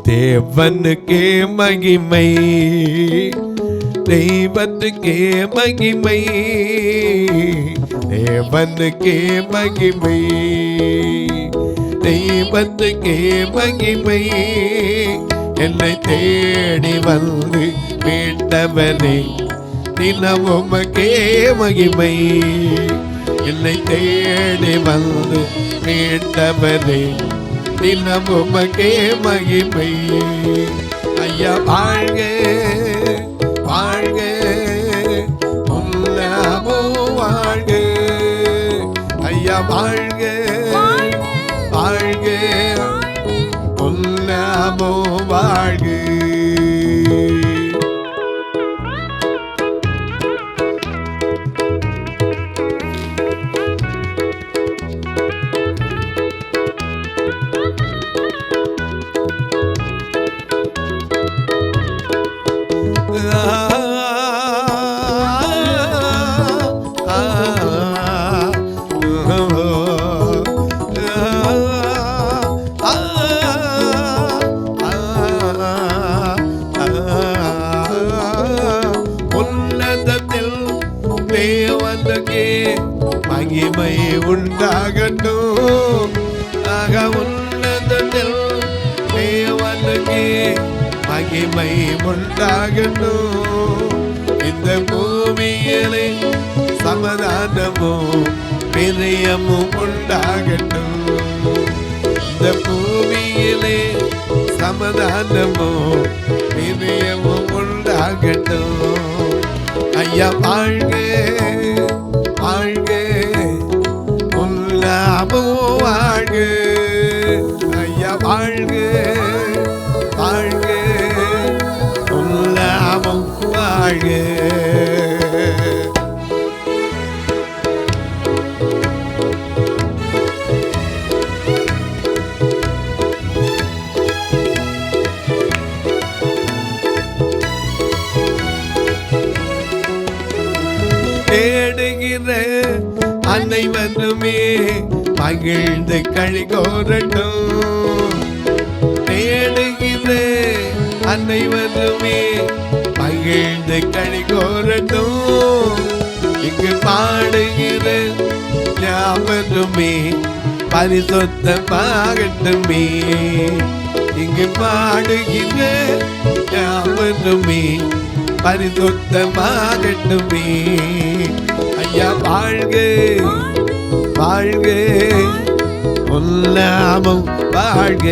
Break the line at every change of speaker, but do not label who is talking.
தேவனுக்கே மகிமை, தெய்வத்துக்கே மகிமை, தேவனுக்கே மகிமை, தெய்வத்துக்கே மகிமை. என்னை தேடி வந்து மீட்டவனே தினமுமக்கே மகிமை. என்னை தேடி வந்து மீட்டவனே தினமுமக்கே மகிமை. ஐயா வாழ்க வாழ்க உல்லாமோ வாழ்க. ஐயா வாழ்க வாழ்க உல்லாமோ வாழ்க. உன்னதத்தில் தேவனுக்கே மகிமை உண்டாகட்டும். ஆக உன்னதத்தில் தேவனுக்கே மகிமை உண்டாகட்டும். இந்த பூமியிலே சமாதானமும் பிரியமும் உண்டாகட்டும். இந்த பூமியிலே சமாதானமும் பிரியமும் உண்டாகட்டும். ஐயா வாழ்க வாழ்க உல்லாமோ வாழ்க. ஐயா வாழ்க வாழ்க உல்லாமோ வாழ்க. தேடுகிற அனைவருமே மகிழ்ந்து களி கோரட்டும். தேடுகிற அனைவருமே மகிழ்ந்து களி கோரட்டும். இங்கு பாடுகிற யாவருமே பரிசுத்தமாகட்டுமே. இங்கு பாடுகிற யாவருமே பரிசுத்தமாகட்டுமே. ஐயா வாழ்க வாழ்க உல்லாமம் வாழ்க.